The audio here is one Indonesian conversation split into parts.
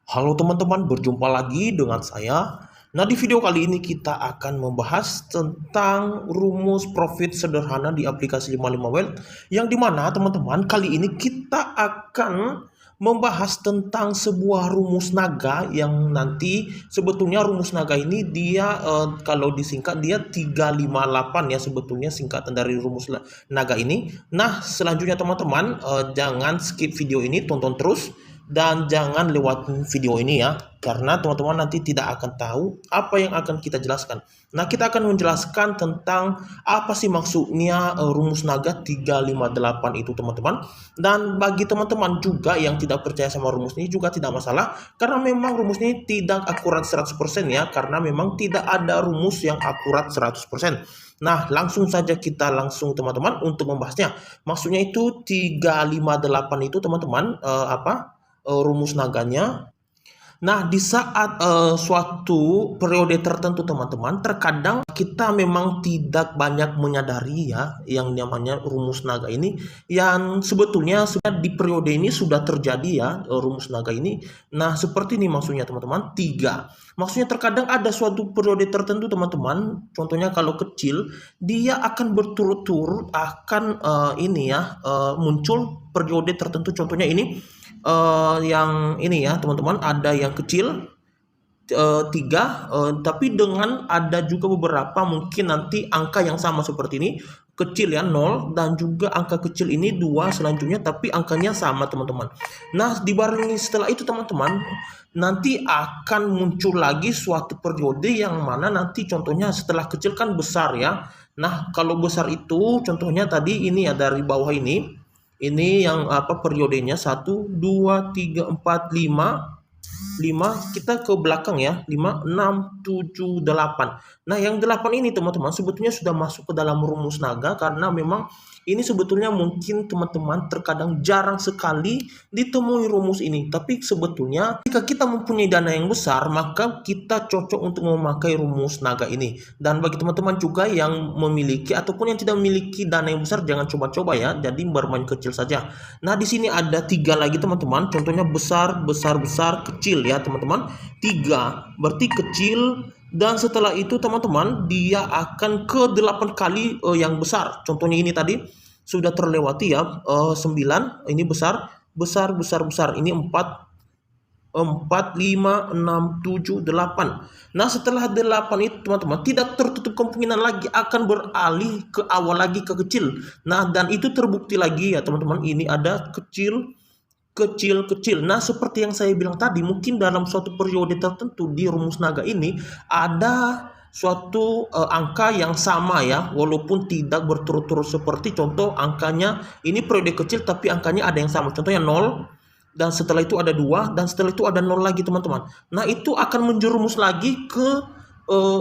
Halo teman-teman, berjumpa lagi dengan saya. Nah, di video kali ini kita akan membahas tentang rumus profit sederhana di aplikasi 55 Wealth, yang dimana teman-teman kali ini kita akan membahas tentang sebuah rumus naga yang nanti sebetulnya rumus naga ini dia kalau disingkat dia 358 ya, sebetulnya singkatan dari rumus naga ini. Nah, selanjutnya teman-teman jangan skip video ini, tonton terus dan jangan lewatin video ini ya, karena teman-teman nanti tidak akan tahu apa yang akan kita jelaskan. Nah, kita akan menjelaskan tentang apa sih maksudnya rumus naga 358 itu teman-teman. Dan bagi teman-teman juga yang tidak percaya sama rumus ini juga tidak masalah, karena memang rumus ini tidak akurat 100% ya, karena memang tidak ada rumus yang akurat 100%. Nah, langsung saja kita langsung teman-teman untuk membahasnya. Maksudnya itu 358 itu teman-teman rumus naganya. Nah, di saat suatu periode tertentu teman-teman, terkadang kita memang tidak banyak menyadari ya yang namanya rumus naga ini, yang sebetulnya sudah di periode ini sudah terjadi ya rumus naga ini. Nah, seperti ini maksudnya teman-teman, tiga. Maksudnya terkadang ada suatu periode tertentu teman-teman, contohnya kalau kecil, dia akan berturut-turut akan muncul periode tertentu. Contohnya ini yang ini ya teman-teman, ada yang kecil tiga, tapi dengan ada juga beberapa mungkin nanti angka yang sama seperti ini, kecil ya 0, dan juga angka kecil ini 2 selanjutnya tapi angkanya sama teman-teman. Nah, dibarengi setelah itu teman-teman, nanti akan muncul lagi suatu periode yang mana nanti contohnya setelah kecil kan besar ya. Nah, kalau besar itu contohnya tadi ini ya, dari bawah ini yang periodenya 1 2 3 4 5 kita ke belakang ya, 5 6 7 8. Nah, yang 8 ini teman-teman sebetulnya sudah masuk ke dalam rumus naga, karena memang ini sebetulnya mungkin teman-teman terkadang jarang sekali ditemui rumus ini, tapi sebetulnya jika kita mempunyai dana yang besar maka kita cocok untuk memakai rumus naga ini. Dan bagi teman-teman juga yang memiliki ataupun yang tidak memiliki dana yang besar, jangan coba-coba ya, jadi bermain kecil saja. Nah, di sini ada 3 lagi teman-teman, contohnya besar, besar, besar, kecil ya teman-teman. 3 berarti kecil, dan setelah itu teman-teman dia akan ke 8 kali yang besar. Contohnya ini tadi sudah terlewati ya, 9 ini besar, besar, besar, besar. Ini 4 4 5 6 7 8. Nah, setelah 8 itu teman-teman tidak tertutup kemungkinan lagi akan beralih ke awal lagi ke kecil. Nah, dan itu terbukti lagi ya teman-teman, ini ada kecil, kecil, kecil. Nah, seperti yang saya bilang tadi, mungkin dalam suatu periode tertentu di rumus naga ini ada suatu angka yang sama ya, walaupun tidak berturut-turut, seperti contoh angkanya ini periode kecil tapi angkanya ada yang sama. Contohnya 0, dan setelah itu ada 2, dan setelah itu ada 0 lagi teman-teman. Nah, itu akan menjerumus lagi ke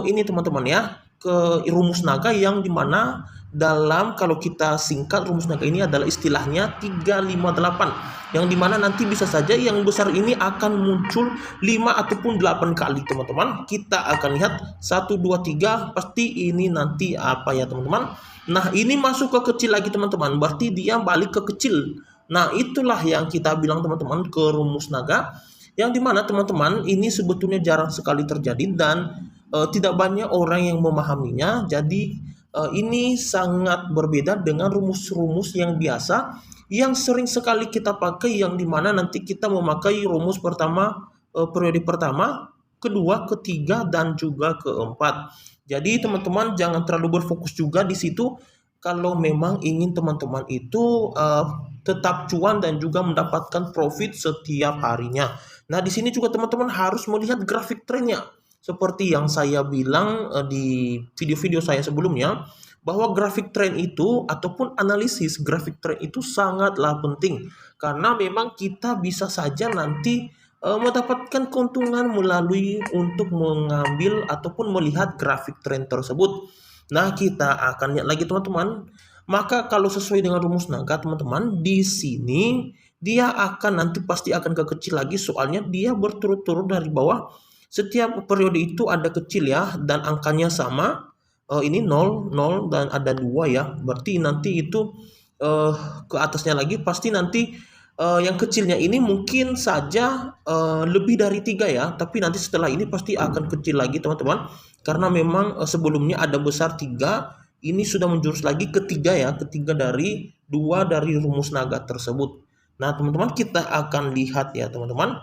ini teman-teman ya, ke rumus naga yang dimana dalam kalau kita singkat rumus naga ini adalah istilahnya 358, yang dimana nanti bisa saja yang besar ini akan muncul 5 ataupun 8 kali teman-teman. Kita akan lihat 1 2 3, pasti ini nanti apa ya teman-teman. Nah, ini masuk ke kecil lagi teman-teman, berarti dia balik ke kecil. Nah, itulah yang kita bilang teman-teman ke rumus naga, yang dimana teman-teman ini sebetulnya jarang sekali terjadi dan tidak banyak orang yang memahaminya. Jadi ini sangat berbeda dengan rumus-rumus yang biasa yang sering sekali kita pakai, yang dimana nanti kita memakai rumus pertama, periode pertama, kedua, ketiga, dan juga keempat. Jadi teman-teman jangan terlalu berfokus juga di situ kalau memang ingin teman-teman itu tetap cuan dan juga mendapatkan profit setiap harinya. Nah, di sini juga teman-teman harus melihat grafik trennya. Seperti yang saya bilang di video-video saya sebelumnya, bahwa grafik tren itu ataupun analisis grafik tren itu sangatlah penting, karena memang kita bisa saja nanti mendapatkan keuntungan melalui untuk mengambil ataupun melihat grafik tren tersebut. Nah, kita akan lihat lagi teman-teman. Maka kalau sesuai dengan rumus naga teman-teman, di sini dia akan nanti pasti akan ke kecil lagi, soalnya dia berturut-turut dari bawah. Setiap periode itu ada kecil ya, dan angkanya sama. Ini 0, 0, dan ada 2 ya. Berarti nanti itu ke atasnya lagi pasti nanti yang kecilnya ini mungkin saja lebih dari 3 ya, tapi nanti setelah ini pasti akan kecil lagi teman-teman. Karena memang sebelumnya ada besar 3, ini sudah menjurus lagi ke 3 ya, ketiga dari 2 dari rumus naga tersebut. Nah teman-teman, kita akan lihat ya teman-teman.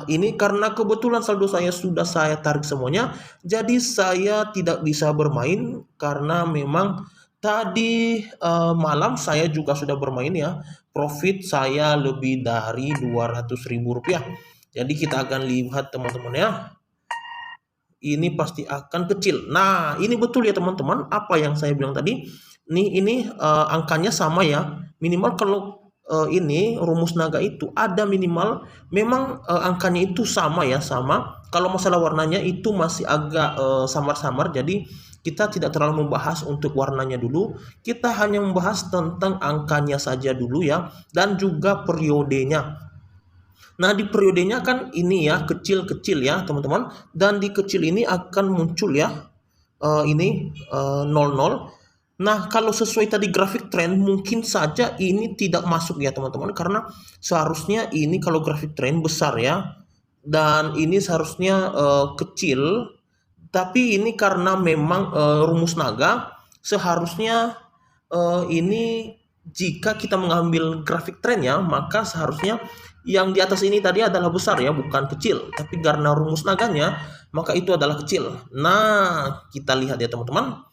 Ini karena kebetulan saldo saya sudah saya tarik semuanya, jadi saya tidak bisa bermain karena memang tadi malam saya juga sudah bermain ya. Profit saya lebih dari Rp200.000. Jadi kita akan lihat teman-teman ya. Ini pasti akan kecil. Nah, ini betul ya teman-teman, apa yang saya bilang tadi. Ini angkanya sama ya. Minimal kalau ini rumus naga itu ada minimal, memang angkanya itu sama ya, sama. Kalau masalah warnanya itu masih agak samar-samar, jadi kita tidak terlalu membahas untuk warnanya dulu. Kita hanya membahas tentang angkanya saja dulu ya, dan juga periodenya. Nah, di periodenya kan ini ya, kecil-kecil ya, teman-teman. Dan di kecil ini akan muncul ya, ini 00. Nah, kalau sesuai tadi grafik trend, mungkin saja ini tidak masuk ya, teman-teman. Karena seharusnya ini kalau grafik trend besar ya. Dan ini seharusnya kecil. Tapi ini karena memang rumus naga, seharusnya ini jika kita mengambil grafik trend ya, maka seharusnya yang di atas ini tadi adalah besar ya, bukan kecil. Tapi karena rumus naganya, maka itu adalah kecil. Nah, kita lihat ya teman-teman.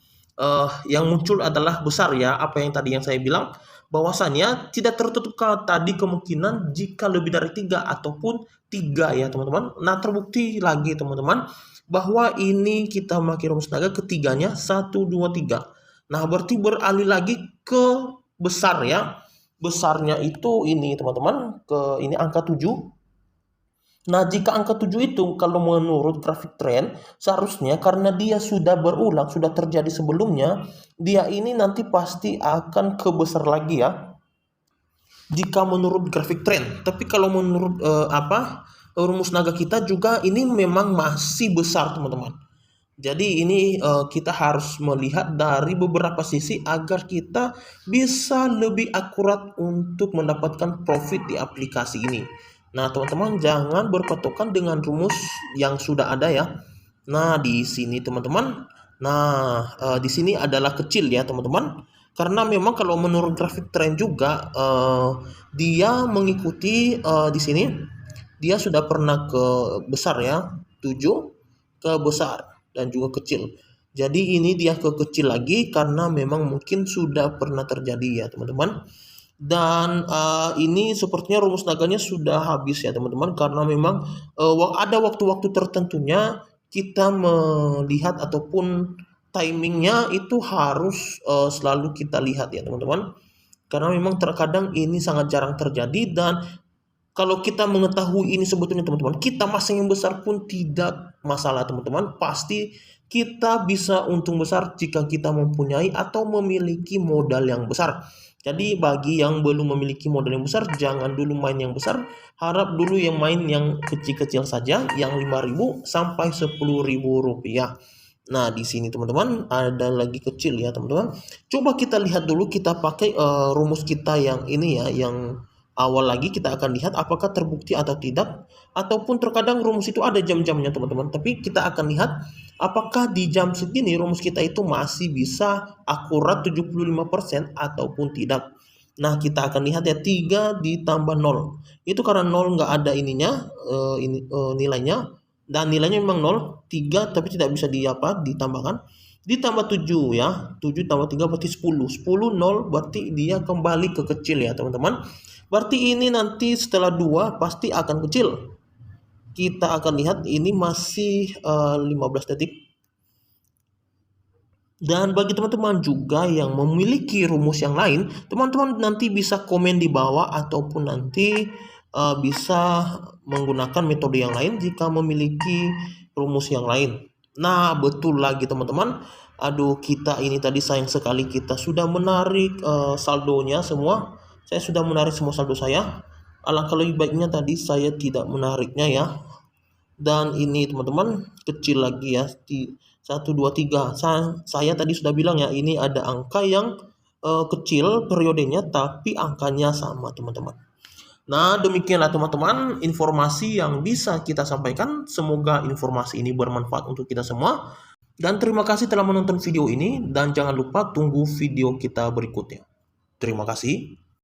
Yang muncul adalah besar ya. Apa yang tadi yang saya bilang, bahwasannya tidak tertutup tadi kemungkinan jika lebih dari 3 ataupun 3 ya teman-teman. Nah, terbukti lagi teman-teman bahwa ini kita memakai rumus naga, ketiganya 1, 2, 3. Nah, berarti beralih lagi ke besar ya. Besarnya itu ini teman-teman, ke ini angka 7. Nah, jika angka 7 itu kalau menurut grafik trend, seharusnya karena dia sudah berulang, sudah terjadi sebelumnya, dia ini nanti pasti akan ke besar lagi ya. Jika menurut grafik trend, tapi kalau menurut rumus naga kita juga ini memang masih besar teman-teman. Jadi ini kita harus melihat dari beberapa sisi agar kita bisa lebih akurat untuk mendapatkan profit di aplikasi ini. Nah, teman-teman jangan berpatokan dengan rumus yang sudah ada ya. Nah, di sini teman-teman, di sini adalah kecil ya teman-teman. Karena memang kalau menurut grafik trend juga dia mengikuti di sini dia sudah pernah ke besar ya, 7 ke besar dan juga kecil. Jadi ini dia ke kecil lagi karena memang mungkin sudah pernah terjadi ya teman-teman. Dan ini sepertinya rumus naganya sudah habis ya teman-teman, karena memang ada waktu-waktu tertentunya kita melihat ataupun timingnya itu harus selalu kita lihat ya teman-teman. Karena memang terkadang ini sangat jarang terjadi, dan kalau kita mengetahui ini sebetulnya teman-teman, kita masing yang besar pun tidak masalah teman-teman. Pasti kita bisa untung besar jika kita mempunyai atau memiliki modal yang besar. Jadi bagi yang belum memiliki modal yang besar, jangan dulu main yang besar. Harap dulu yang main yang kecil-kecil saja, yang 5.000 sampai 10.000 rupiah. Nah, di sini teman-teman ada lagi kecil ya teman-teman. Coba kita lihat dulu, kita pakai rumus kita yang ini ya, yang awal lagi. Kita akan lihat apakah terbukti atau tidak, ataupun terkadang rumus itu ada jam-jamnya teman-teman, tapi kita akan lihat apakah di jam segini rumus kita itu masih bisa akurat 75% ataupun tidak. Nah, kita akan lihat ya, 3 ditambah 0 itu karena 0 nggak ada ininya, nilainya, dan nilainya memang 0, 3 tapi tidak bisa ditambahkan. Ditambah 7 ya, 7 tambah 3 berarti 10, 0 berarti dia kembali ke kecil ya teman-teman. Berarti ini nanti setelah 2 pasti akan kecil. Kita akan lihat ini masih 15 detik. Dan bagi teman-teman juga yang memiliki rumus yang lain, teman-teman nanti bisa komen di bawah ataupun nanti bisa menggunakan metode yang lain jika memiliki rumus yang lain. Nah, betul lagi teman-teman. Aduh, kita ini tadi sayang sekali kita sudah menarik saldonya semua. Saya sudah menarik semua saldo saya. Alangkah lebih baiknya tadi saya tidak menariknya ya. Dan ini teman-teman kecil lagi ya, 1, 2, 3. Saya tadi sudah bilang ya, ini ada angka yang kecil periodenya tapi angkanya sama teman-teman. Nah, demikianlah teman-teman informasi yang bisa kita sampaikan. Semoga informasi ini bermanfaat untuk kita semua. Dan terima kasih telah menonton video ini dan jangan lupa tunggu video kita berikutnya. Terima kasih.